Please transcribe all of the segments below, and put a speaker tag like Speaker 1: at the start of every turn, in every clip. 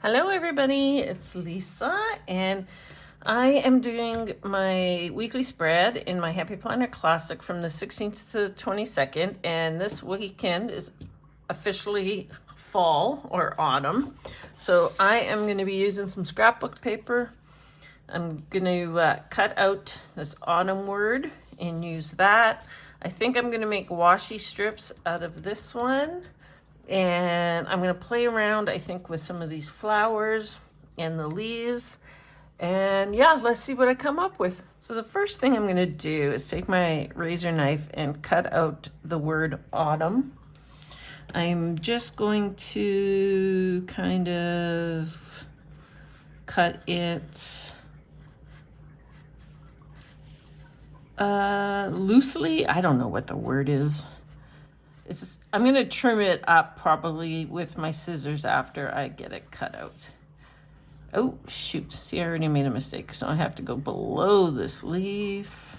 Speaker 1: Hello everybody, it's Lisa and I am doing my weekly spread in my Happy Planner Classic from the 16th to the 22nd, and this weekend is officially fall or autumn. So I am going to be using some scrapbook paper. I'm going to cut out this autumn word and use that. I think I'm going to make washi strips out of this one. And I'm going to play around, I think, with some of these flowers and the leaves. And yeah, let's see what I come up with. So the first thing I'm going to do is take my razor knife and cut out the word autumn. I'm just going to kind of cut it loosely. I don't know what the word is. I'm going to trim it up probably with my scissors after I get it cut out. Oh, shoot. See, I already made a mistake. So I have to go below this leaf.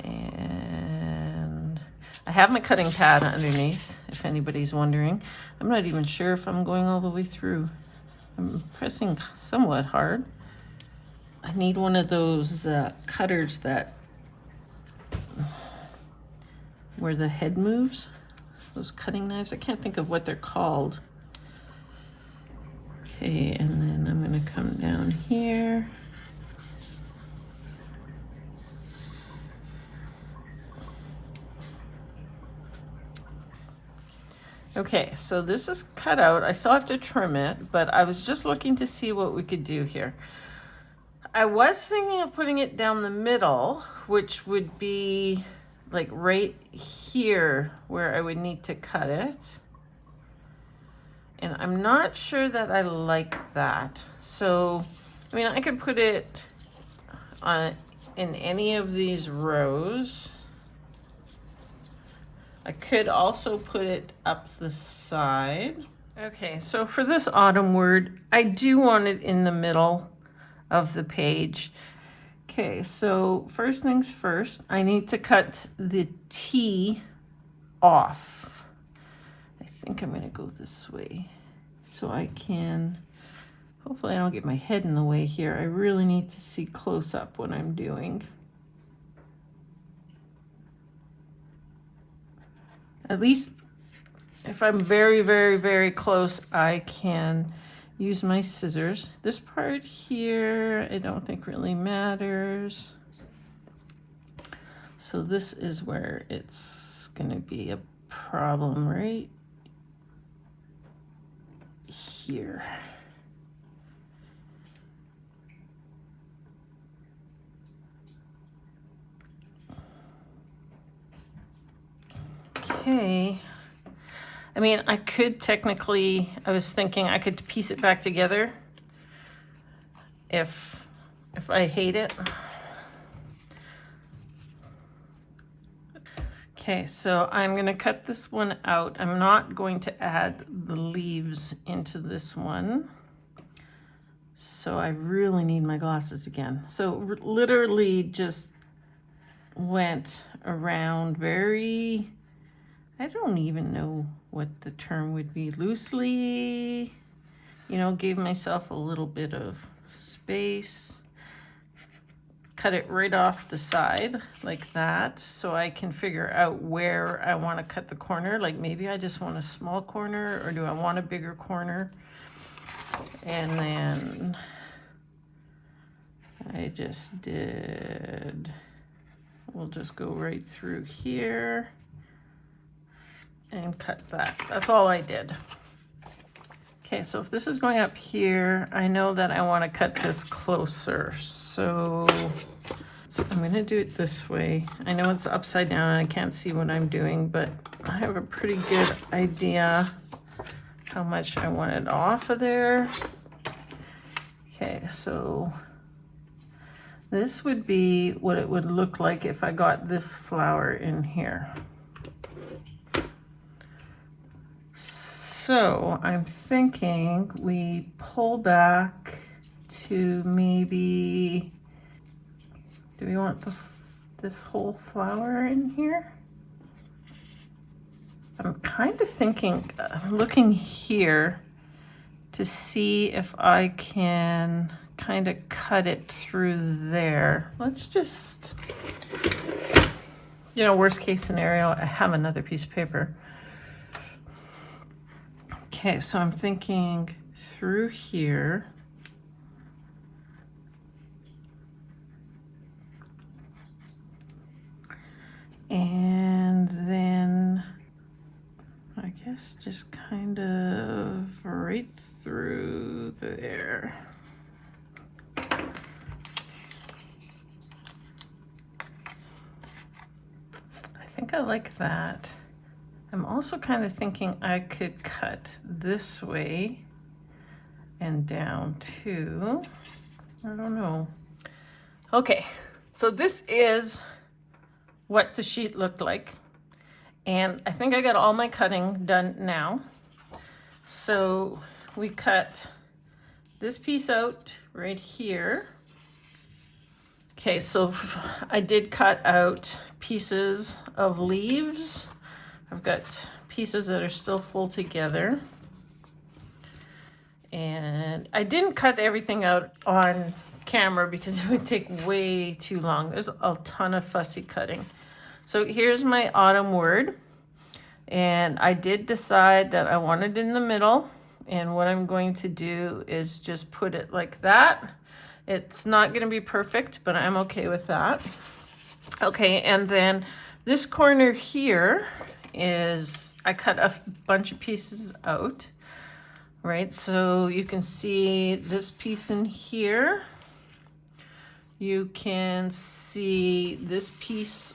Speaker 1: And I have my cutting pad underneath, if anybody's wondering. I'm not even sure if I'm going all the way through. I'm pressing somewhat hard. I need one of those cutters that where the head moves, those cutting knives. I can't think of what they're called. Okay, and then I'm going to come down here. Okay, so this is cut out. I still have to trim it, but I was just looking to see what we could do here. I was thinking of putting it down the middle, which would be like right here where I would need to cut it. And I'm not sure that I like that. So, I mean, I could put it on in any of these rows. I could also put it up the side. Okay, so for this autumn word, I do want it in the middle of the page. Okay, so first things first, I need to cut the T off. I think I'm going to go this way so I can, hopefully I don't get my head in the way here. I really need to see close up what I'm doing. At least if I'm very, very, very close, I can use my scissors. This part here, I don't think really matters. So this is where it's gonna be a problem right here. Okay. I mean, I could technically, I was thinking I could piece it back together if I hate it. Okay, so I'm going to cut this one out. I'm not going to add the leaves into this one. So I really need my glasses again. So literally just went around very, I don't even know what the term would be, loosely, you know, gave myself a little bit of space, cut it right off the side like that so I can figure out where I want to cut the corner. Like maybe I just want a small corner, or do I want a bigger corner? And then I just did, we'll just go right through here and cut that. That's all I did. Okay, so if this is going up here, I know that I want to cut this closer. So I'm going to do it this way. I know it's upside down and I can't see what I'm doing, but I have a pretty good idea how much I want it off of there. Okay, so this would be what it would look like if I got this flower in here. So I'm thinking we pull back to maybe, do we want this whole flower in here? I'm kind of thinking, I'm looking here to see if I can kind of cut it through there. Let's just, you know, worst case scenario, I have another piece of paper. Okay, so I'm thinking through here. And then I guess just kind of right through there. I think I like that. I'm also kind of thinking I could cut this way and down too. I don't know. Okay, so this is what the sheet looked like. And I think I got all my cutting done now. So we cut this piece out right here. Okay, so I did cut out pieces of leaves. I've got pieces that are still full together. And I didn't cut everything out on camera because it would take way too long. There's a ton of fussy cutting. So here's my autumn word. And I did decide that I want it in the middle. And what I'm going to do is just put it like that. It's not going to be perfect, but I'm okay with that. Okay, and then this corner here is, I cut a bunch of pieces out, right? So you can see this piece in here. You can see this piece.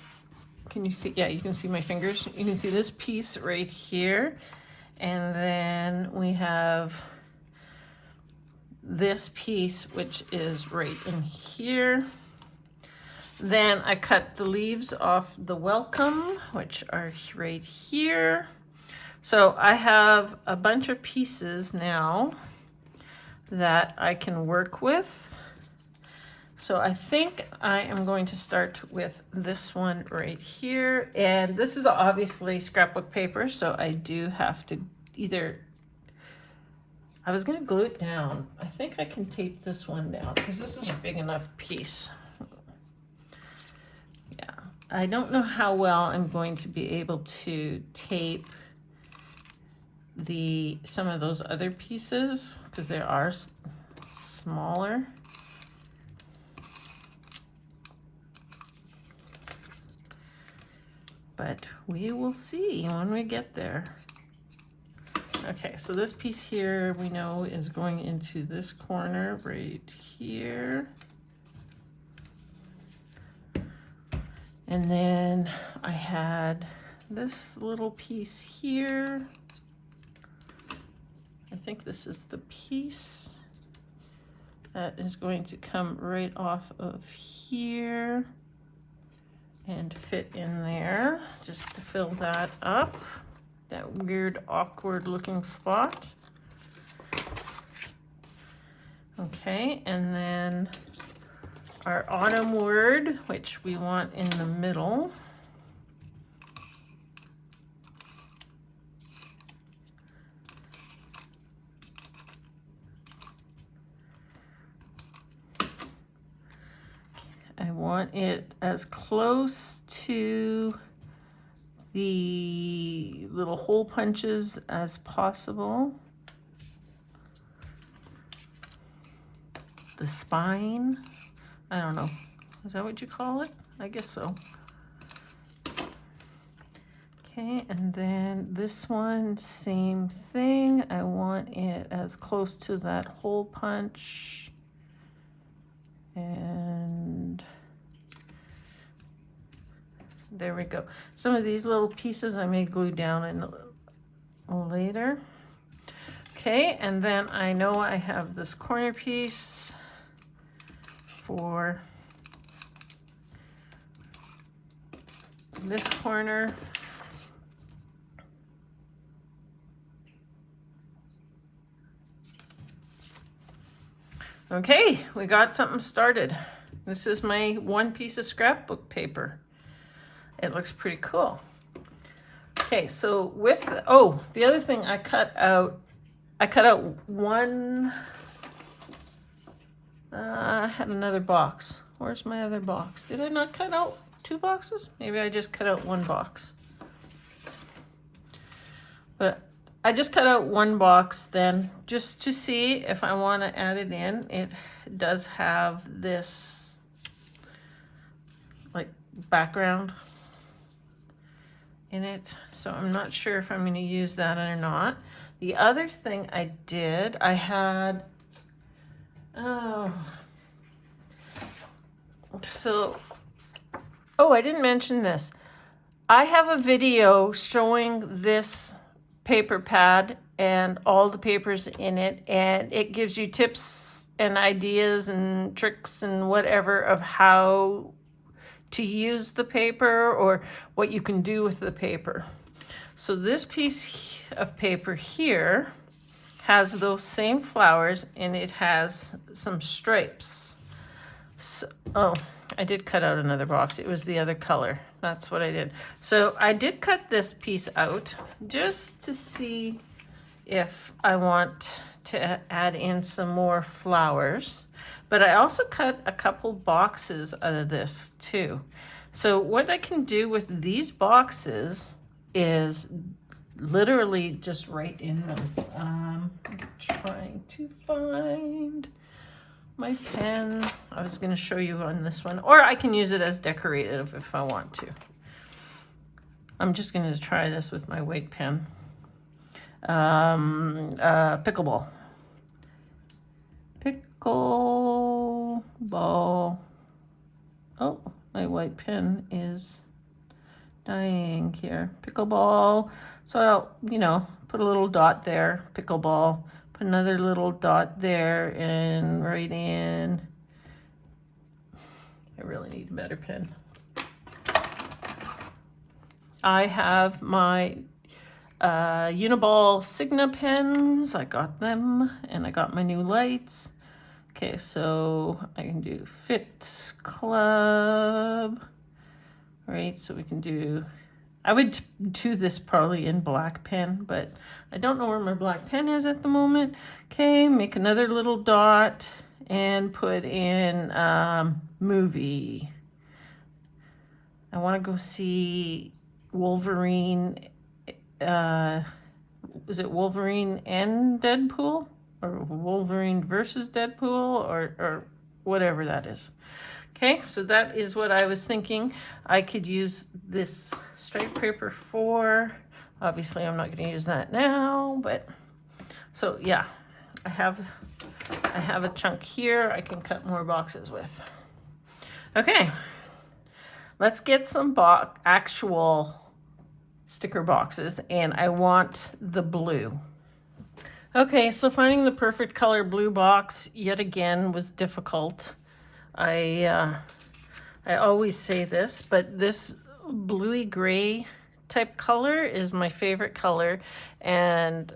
Speaker 1: Can you see? Yeah, you can see my fingers. You can see this piece right here. And then we have this piece, which is right in here. Then I cut the leaves off the welcome, which are right here. So I have a bunch of pieces now that I can work with. So I think I am going to start with this one right here. And this is obviously scrapbook paper, so I do have to either, I was going to glue it down. I think I can tape this one down because this is a big enough piece. Yeah, I don't know how well I'm going to be able to tape some of those other pieces because they are smaller. But we will see when we get there. Okay, so this piece here we know is going into this corner right here. And then I had this little piece here. I think this is the piece that is going to come right off of here and fit in there, just to fill that up, that weird, awkward looking spot. Okay, and then our autumn word, which we want in the middle. I want it as close to the little hole punches as possible. The spine, I don't know, is that what you call it? I guess so. Okay, and then this one, same thing. I want it as close to that hole punch. And there we go. Some of these little pieces I may glue down in later. Okay, and then I know I have this corner piece for this corner. Okay, we got something started. This is my one piece of scrapbook paper. It looks pretty cool. Okay, so with, oh, the other thing I cut out I cut out one, I had another box. Where's my other box? Did I not cut out 2 boxes? Maybe I just cut out 1 box. But I just cut out 1 box then, just to see if I want to add it in. It does have this like background in it, so I'm not sure if I'm going to use that or not. The other thing I did, I had, I didn't mention this. I have a video showing this paper pad and all the papers in it, and it gives you tips and ideas and tricks and whatever of how to use the paper or what you can do with the paper. So this piece of paper here has those same flowers, and it has some stripes. So, I did cut out another box. It was the other color. That's what I did. So I did cut this piece out just to see if I want to add in some more flowers. But I also cut a couple boxes out of this too. So what I can do with these boxes is literally just write in them. I'm trying to find my pen. I was going to show you on this one, or I can use it as decorative if I want to. I'm just going to try this with my white pen. Pickleball. Pickleball. Oh, my white pen is dying here. Pickleball. So I'll, put a little dot there. Pickleball. Put another little dot there and write in. I really need a better pen. I have my Uniball Signa pens. I got them, and I got my new lights. Okay, so I can do Fit Club. Right, so we can do, I would do this probably in black pen, but I don't know where my black pen is at the moment. Okay, make another little dot and put in movie. I want to go see Wolverine. Is it Wolverine and Deadpool? Or Wolverine versus Deadpool? Or whatever that is. Okay, so that is what I was thinking I could use this straight paper for. Obviously, I'm not going to use that now, but so yeah, I have a chunk here I can cut more boxes with. Okay, let's get some actual sticker boxes, and I want the blue. Okay, so finding the perfect color blue box yet again was difficult. I always say this, but this bluey gray type color is my favorite color, and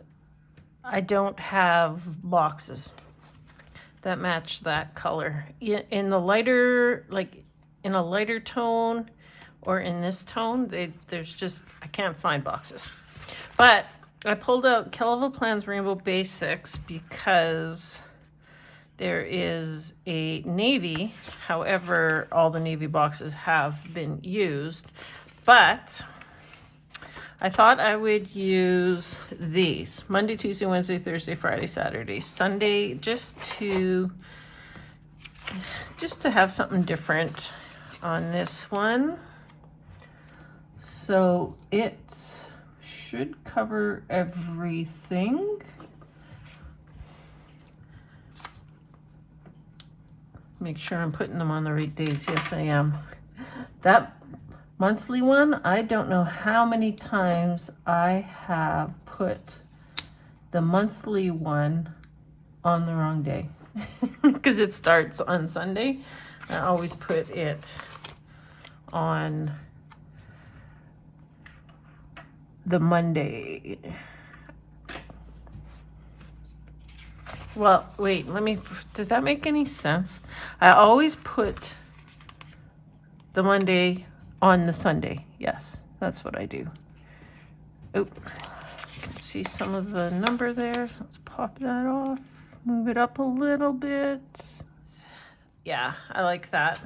Speaker 1: I don't have boxes that match that color. In the lighter, like in a lighter tone or in this tone, there's just, I can't find boxes. But I pulled out Kelva Plans Rainbow Basics because there is a navy. However, all the navy boxes have been used, but I thought I would use these Monday, Tuesday, Wednesday, Thursday, Friday, Saturday, Sunday, just to have something different on this one. So it should cover everything. Make sure I'm putting them on the right days. Yes, I am. That monthly one, I don't know how many times I have put the monthly one on the wrong day because it starts on Sunday. I always put it on the Monday. Well, wait, did that make any sense? I always put the Monday on the Sunday. Yes, that's what I do. Oh, you can see some of the number there. Let's pop that off, move it up a little bit. Yeah, I like that.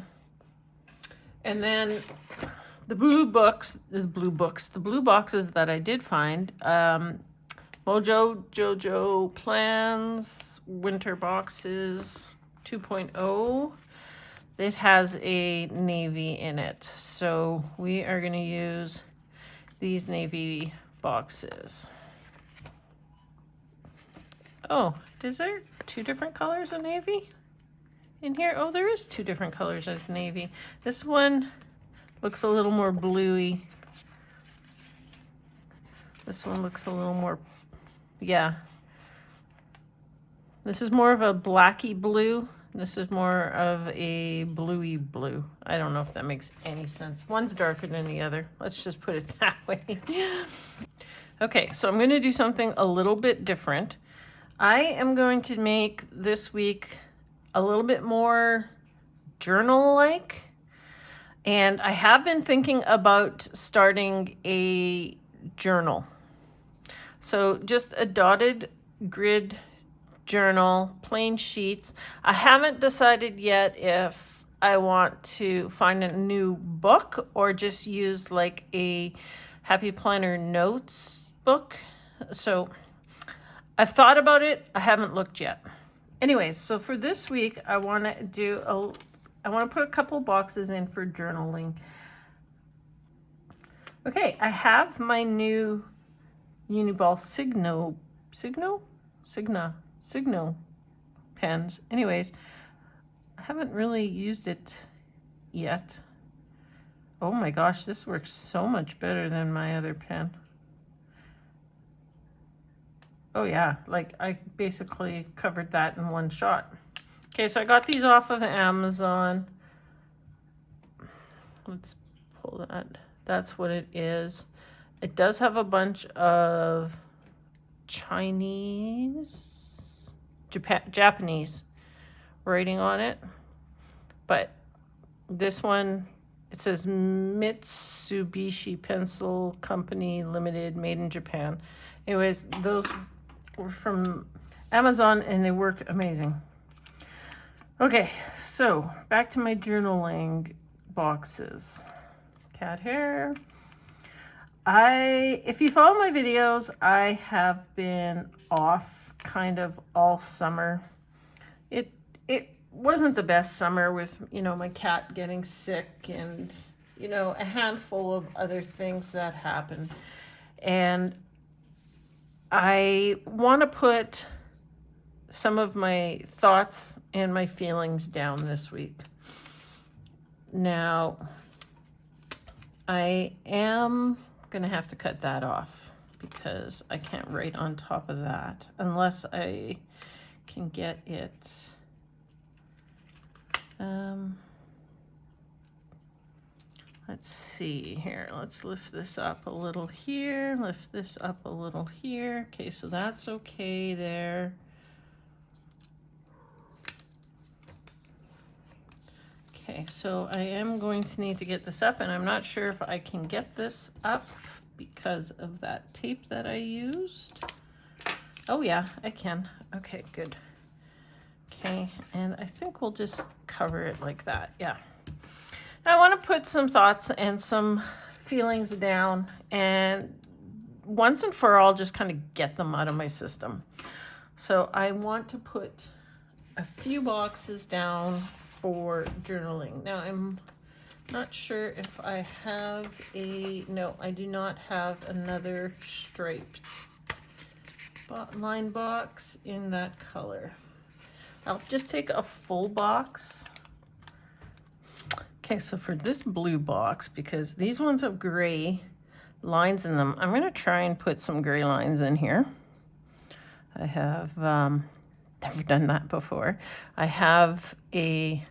Speaker 1: And then the blue boxes that I did find, Mojo Jojo Plans Winter Boxes 2.0. It has a navy in it, so we are going to use these navy boxes. Oh, is there 2 different colors of navy in here? Oh, there is 2 different colors of navy. This one looks a little more bluey. This one looks a little more, yeah. This is more of a blacky blue. This is more of a bluey blue. I don't know if that makes any sense. One's darker than the other. Let's just put it that way. Okay, so I'm going to do something a little bit different. I am going to make this week a little bit more journal-like. And I have been thinking about starting a journal. So just a dotted grid journal, plain sheets. I haven't decided yet if I want to find a new book or just use like a Happy Planner notes book. So I've thought about it. I haven't looked yet. Anyways, so for this week, I want to put a couple boxes in for journaling. Okay, I have my new Uniball Signo pens. Anyways, I haven't really used it yet. Oh my gosh, this works so much better than my other pen. Oh yeah, like I basically covered that in one shot. Okay, so I got these off of Amazon. Let's pull that. That's what it is. It does have a bunch of Japanese writing on it, but this one, it says Mitsubishi Pencil Company Limited, made in Japan. Anyways, those were from Amazon and they work amazing. Okay, so back to my journaling boxes. Cat hair. If you follow my videos, I have been off kind of all summer. It wasn't the best summer with, my cat getting sick and, a handful of other things that happened. And I want to put some of my thoughts and my feelings down this week. Now, I am gonna have to cut that off because I can't write on top of that unless I can get it. Let's see here. Let's lift this up a little here, lift this up a little here. Okay, so that's okay there. Okay, so I am going to need to get this up, and I'm not sure if I can get this up because of that tape that I used. Oh yeah, I can. Okay, good. Okay, and I think we'll just cover it like that. Yeah. I want to put some thoughts and some feelings down and once and for all just kind of get them out of my system. So I want to put a few boxes down for journaling. Now I'm not sure if I have no, I do not have another striped line box in that color. I'll just take a full box. Okay, so for this blue box, because these ones have gray lines in them, I'm going to try and put some gray lines in here. I have never done that before. I have a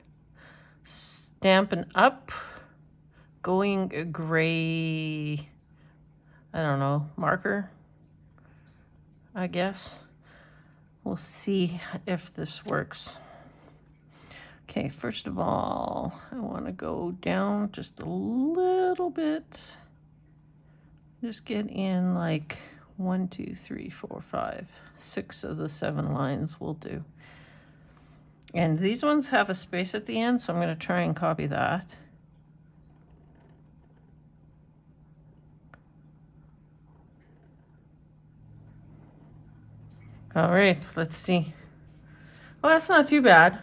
Speaker 1: Stampin' Up going gray, I don't know, marker, I guess. We'll see if this works. Okay, first of all, I want to go down just a little bit. Just get in like 1, 2, 3, 4, 5, 6 of the 7 lines will do. And these ones have a space at the end, so I'm going to try and copy that. All right, let's see. Well, that's not too bad.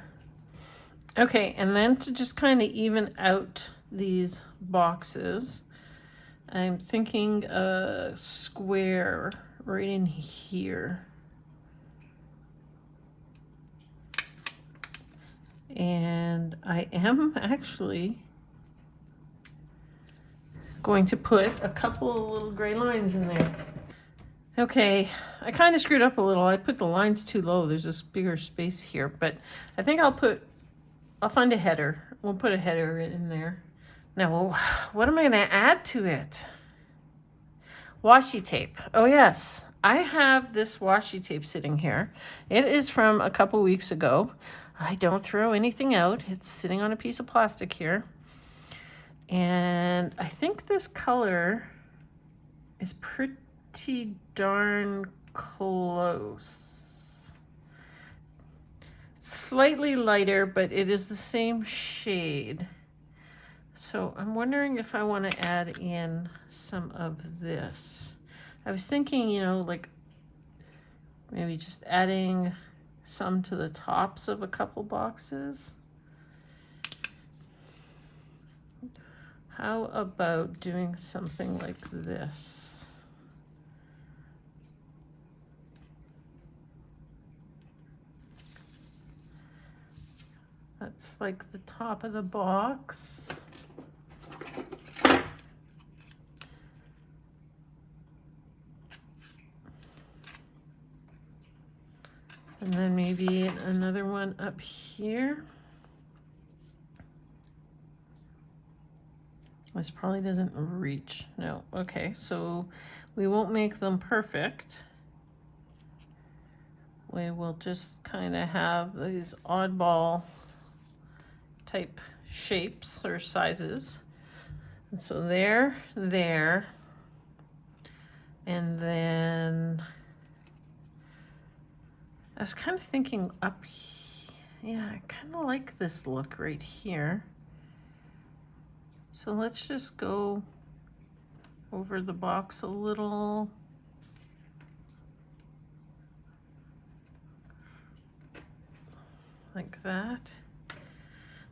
Speaker 1: Okay, and then to just kind of even out these boxes, I'm thinking a square right in here. And I am actually going to put a couple of little gray lines in there. Okay, I kind of screwed up a little. I put the lines too low. There's this bigger space here, but I think I'll find a header. We'll put a header in there. Now, what am I going to add to it? Washi tape. Oh yes, I have this washi tape sitting here. It is from a couple weeks ago. I don't throw anything out. It's sitting on a piece of plastic here. And I think this color is pretty darn close. It's slightly lighter, but it is the same shade. So I'm wondering if I want to add in some of this. I was thinking, you know, like maybe just adding some to the tops of a couple boxes. How about doing something like this? That's like the top of the box. And then maybe another one up here. This probably doesn't reach. No, okay, so we won't make them perfect. We will just kind of have these oddball type shapes or sizes. And so there, and then I was kind of thinking up here. Yeah, I kind of like this look right here. So let's just go over the box a little. Like that.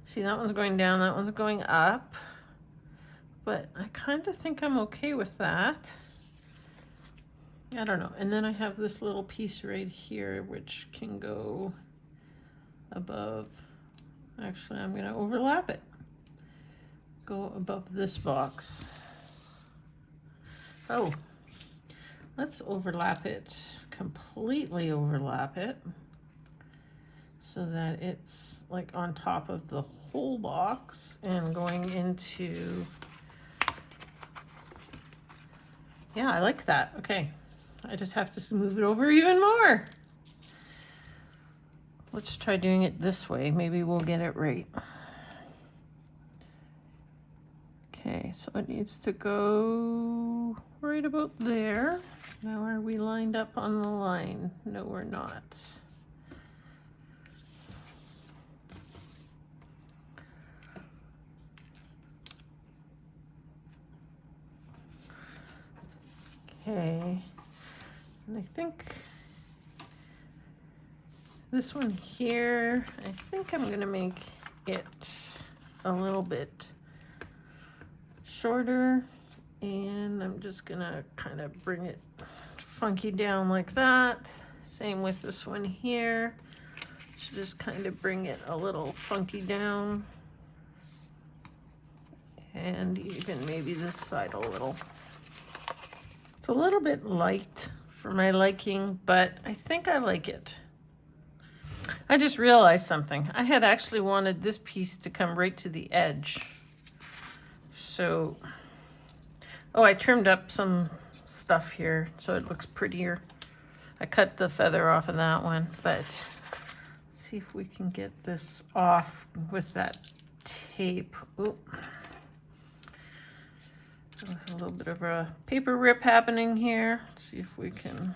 Speaker 1: See, that one's going down, that one's going up. But I kind of think I'm okay with that. I don't know. And then I have this little piece right here, which can go above. Actually, I'm going to overlap it. Go above this box. Oh, let's overlap it, completely overlap it, so that it's like on top of the whole box and going into, yeah, I like that. Okay, I just have to move it over even more. Let's try doing it this way. Maybe we'll get it right. Okay, so it needs to go right about there. Now, are we lined up on the line? No, we're not. Okay, and I think this one here, I think I'm gonna make it a little bit shorter, and I'm just gonna kind of bring it funky down like that. Same with this one here. So just kind of bring it a little funky down, and even maybe this side a little. It's a little bit light for my liking, but I think I like it. I just realized something. I had actually wanted this piece to come right to the edge. So, oh, I trimmed up some stuff here so it looks prettier. I cut the feather off of that one, but let's see if we can get this off with that tape. Ooh. There's a little bit of a paper rip happening here. Let's see if we can.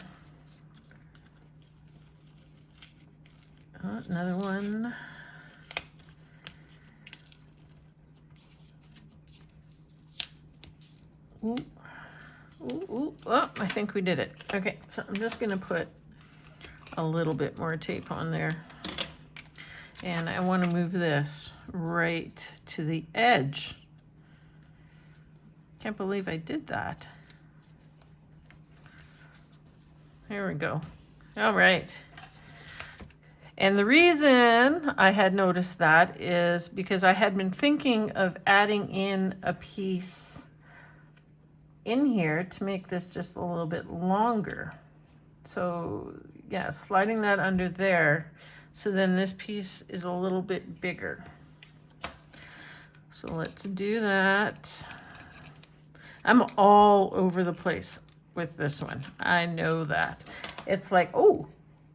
Speaker 1: Another one. Ooh. Ooh, ooh. Oh, I think we did it. Okay, so I'm just gonna put a little bit more tape on there. And I want to move this right to the edge. Can't believe I did that. There we go. All right. And the reason I had noticed that is because I had been thinking of adding in a piece in here to make this just a little bit longer. So yeah, sliding that under there. So then this piece is a little bit bigger. So let's do that. I'm all over the place with this one. I know that. It's like, oh,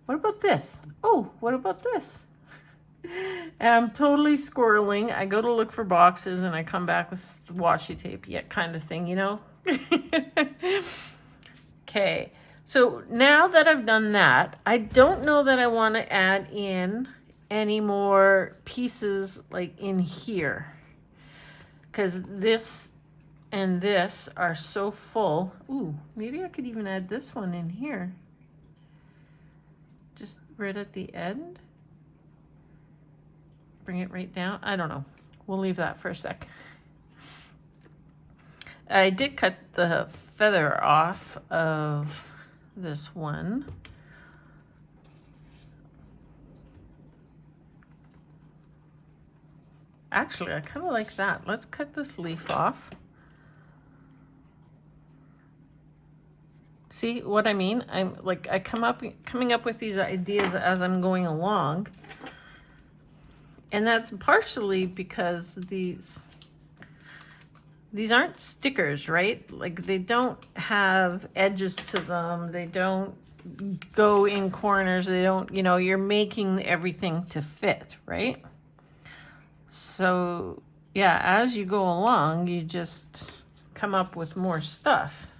Speaker 1: what about this? Oh, what about this? And I'm totally squirreling. I go to look for boxes and I come back with washi tape, yeah, kind of thing, you know? Okay. So now that I've done that, I don't know that I want to add in any more pieces like in here, because this and this are so full. Ooh, maybe I could even add this one in here. Just right at the end. Bring it right down. I don't know. We'll leave that for a sec. I did cut the feather off of this one. Actually, I kind of like that. Let's cut this leaf off. See what I mean? I'm like, coming up with these ideas as I'm going along. And that's partially because these aren't stickers, right? Like they don't have edges to them. They don't go in corners. They don't, you know, you're making everything to fit, right? So yeah, as you go along, you just come up with more stuff.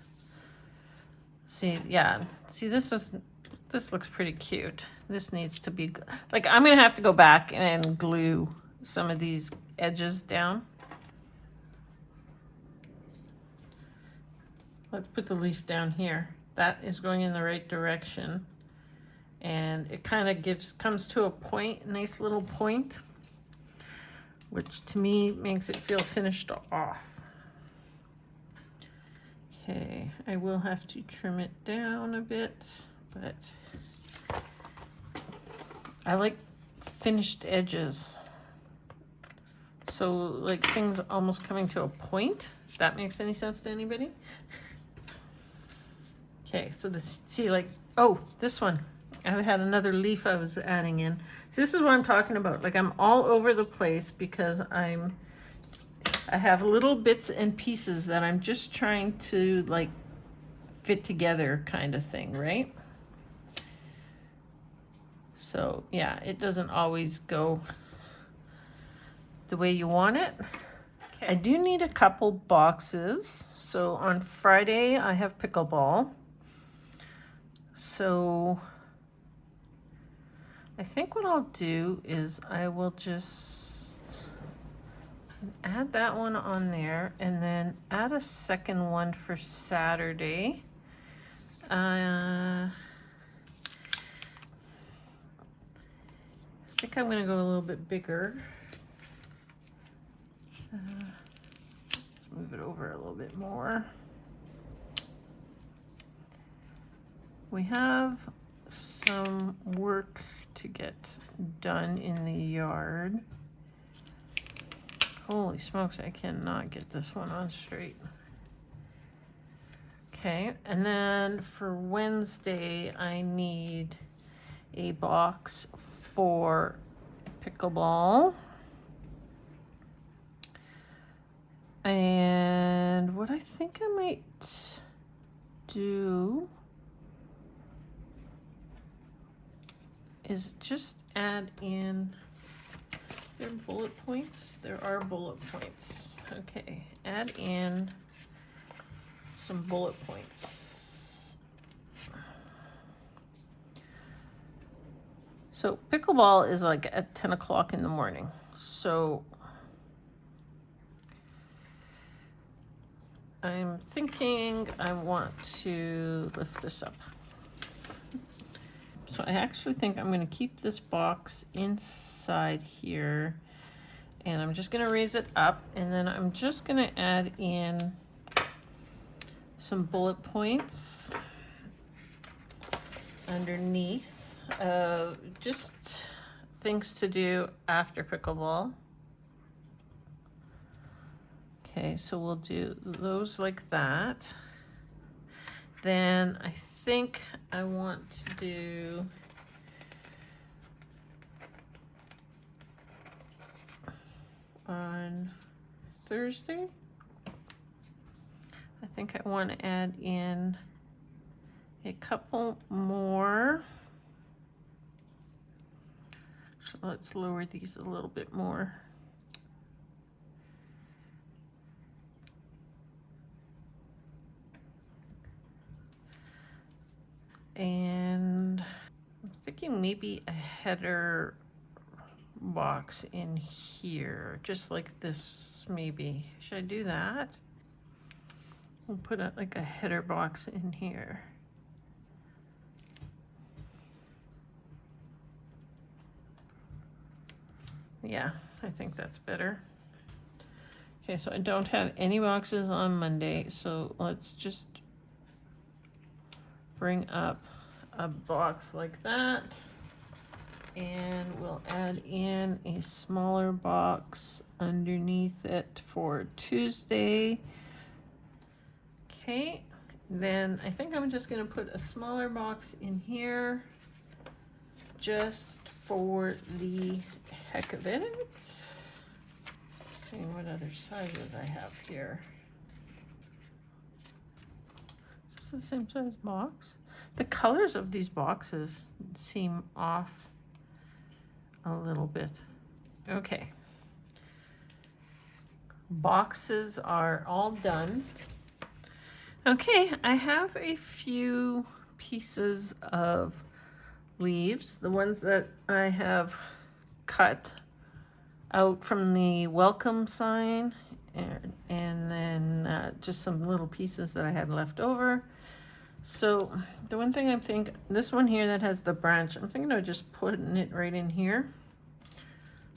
Speaker 1: See, yeah, see, this looks pretty cute. This needs to be, like, I'm gonna have to go back and glue some of these edges down. Let's put the leaf down here. That is going in the right direction. And it kind of comes to a point, nice little point, which to me makes it feel finished off. Okay, I will have to trim it down a bit, but I like finished edges. So like things almost coming to a point, if that makes any sense to anybody. Okay, so this, see, like, oh, this one. I had another leaf I was adding in. So this is what I'm talking about. Like I'm all over the place because I have little bits and pieces that I'm just trying to like fit together kind of thing, right? So yeah, it doesn't always go the way you want it. Okay. I do need a couple boxes. So on Friday I have pickleball. So I think what I'll do is I will just add that one on there and then add a second one for Saturday. I think I'm going to go a little bit bigger. Let's move it over a little bit more. We have some work to get done in the yard. Holy smokes, I cannot get this one on straight. Okay, and then for Wednesday, I need a box for pickleball. And what I think I might do is just add in, there bullet points? There are bullet points. Okay, add in some bullet points. So pickleball is like at 10 o'clock in the morning. So I'm thinking I want to lift this up. So I actually think I'm going to keep this box inside here, and I'm just going to raise it up, and then I'm just going to add in some bullet points underneath, just things to do after pickleball. Okay, so we'll do those like that. Then I think I want to do on Thursday, I think I want to add in a couple more. So let's lower these a little bit more. And I'm thinking maybe a header box in here, just like this maybe. Should I do that? We'll put like a header box in here. Yeah, I think that's better. Okay, so I don't have any boxes on Monday, so let's just bring up a box like that, and we'll add in a smaller box underneath it for Tuesday. Okay, then I think I'm just going to put a smaller box in here just for the heck of it. Seeing what other sizes I have here. Is this the same size box? The colors of these boxes seem off a little bit. Okay. Boxes are all done. Okay, I have a few pieces of leaves, the ones that I have cut out from the welcome sign, and then just some little pieces that I had left over. So the one thing I'm thinking, this one here that has the branch, I'm thinking of just putting it right in here.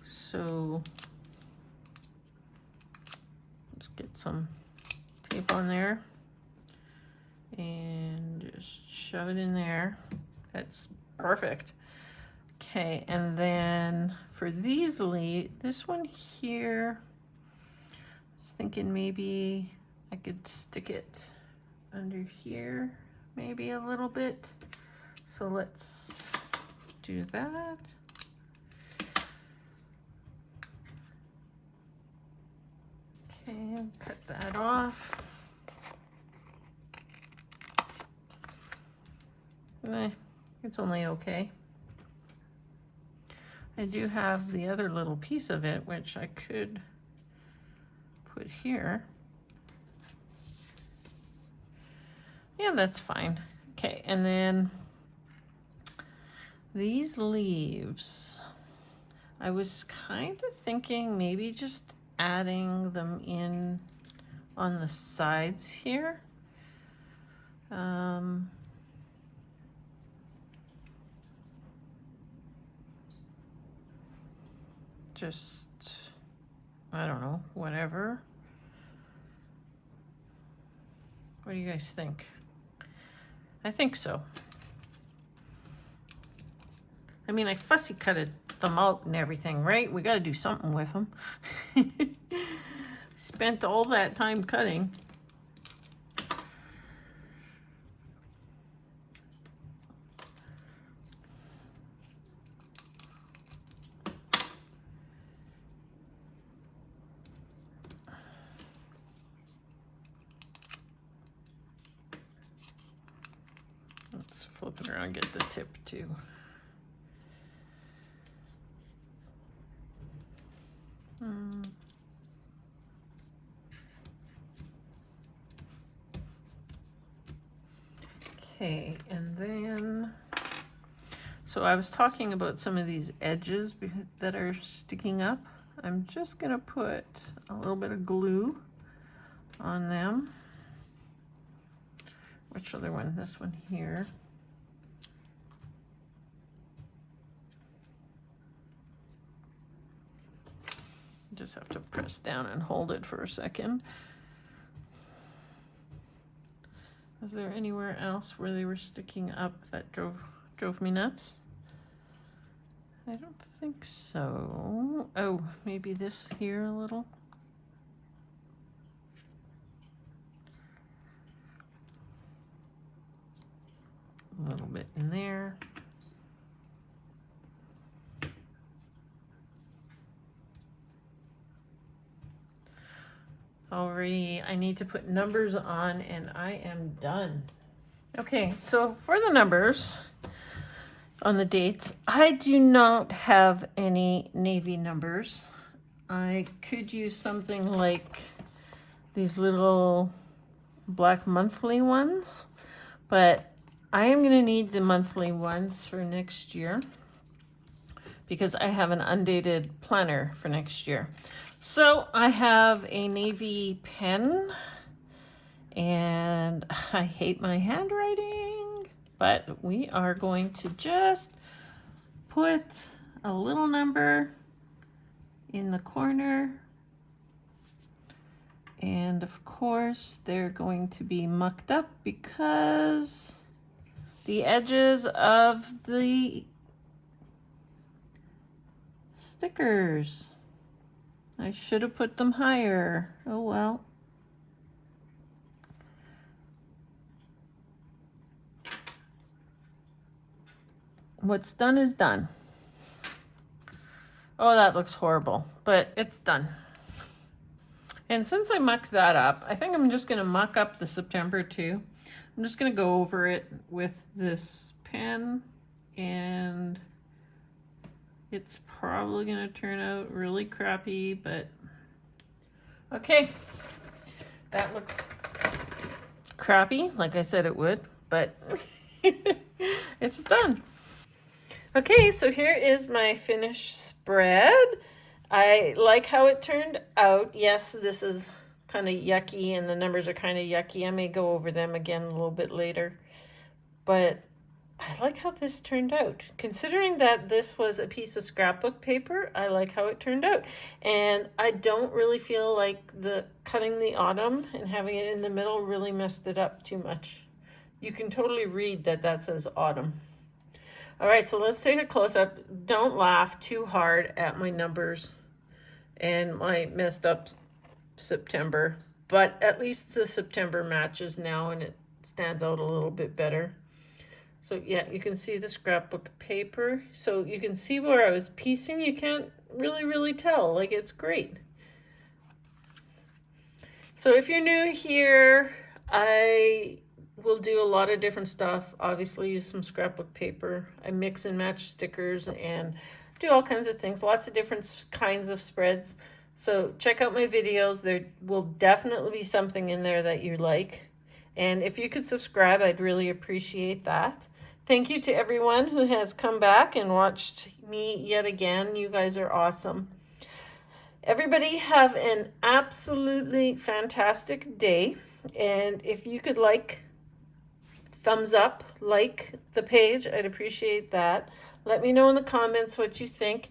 Speaker 1: So let's get some tape on there and just shove it in there. That's perfect. Okay, and then for these leaves, this one here, I was thinking maybe I could stick it under here, maybe a little bit. So let's do that. Okay, cut that off. It's only okay. I do have the other little piece of it, which I could put here. Yeah, that's fine. Okay, and then these leaves, I was kind of thinking maybe just adding them in on the sides here. Just, I don't know, whatever. What do you guys think? I think so. I mean, I fussy cutted them out and everything, right? We got to do something with them. Spent all that time cutting. Let's flip it around and get the tip too. Okay, and then, so I was talking about some of these edges that are sticking up. I'm just gonna put a little bit of glue on them. Which other one? This one here. Just have to press down and hold it for a second. Was there anywhere else where they were sticking up that drove me nuts? I don't think so. Oh, maybe this here a little. A little bit in there. Already, I need to put numbers on and I am done. Okay, so for the numbers on the dates, I do not have any navy numbers. I could use something like these little black monthly ones, but I am going to need the monthly ones for next year because I have an undated planner for next year. So I have a navy pen, and I hate my handwriting, but we are going to just put a little number in the corner. And of course, they're going to be mucked up because the edges of the stickers. I should have put them higher. Oh well. What's done is done. Oh, that looks horrible, but it's done. And since I mucked that up, I think I'm just going to muck up the September too. I'm just going to go over it with this pen, and it's probably going to turn out really crappy, but okay. That looks crappy, like I said it would, but it's done. Okay, so here is my finished spread. I like how it turned out. Yes, this is kind of yucky and the numbers are kind of yucky. I may go over them again a little bit later. But I like how this turned out. Considering that this was a piece of scrapbook paper, I like how it turned out. And I don't really feel like cutting the autumn and having it in the middle really messed it up too much. You can totally read that says autumn. All right, so let's take a close-up. Don't laugh too hard at my numbers and my messed up September, but at least the September matches now and it stands out a little bit better. So yeah, you can see the scrapbook paper. So you can see where I was piecing. You can't really tell. Like, it's great. So if you're new here, I will do a lot of different stuff. Obviously use some scrapbook paper. I mix and match stickers and do all kinds of things. Lots of different kinds of spreads. So check out my videos. There will definitely be something in there that you like. And if you could subscribe, I'd really appreciate that. Thank you to everyone who has come back and watched me yet again. You guys are awesome. Everybody have an absolutely fantastic day. And if you could thumbs up, like the page, I'd appreciate that. Let me know in the comments what you think.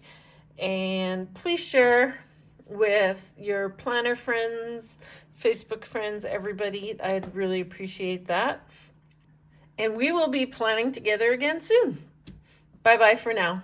Speaker 1: And please share with your planner friends, Facebook friends, everybody. I'd really appreciate that. And we will be planning together again soon. Bye-bye for now.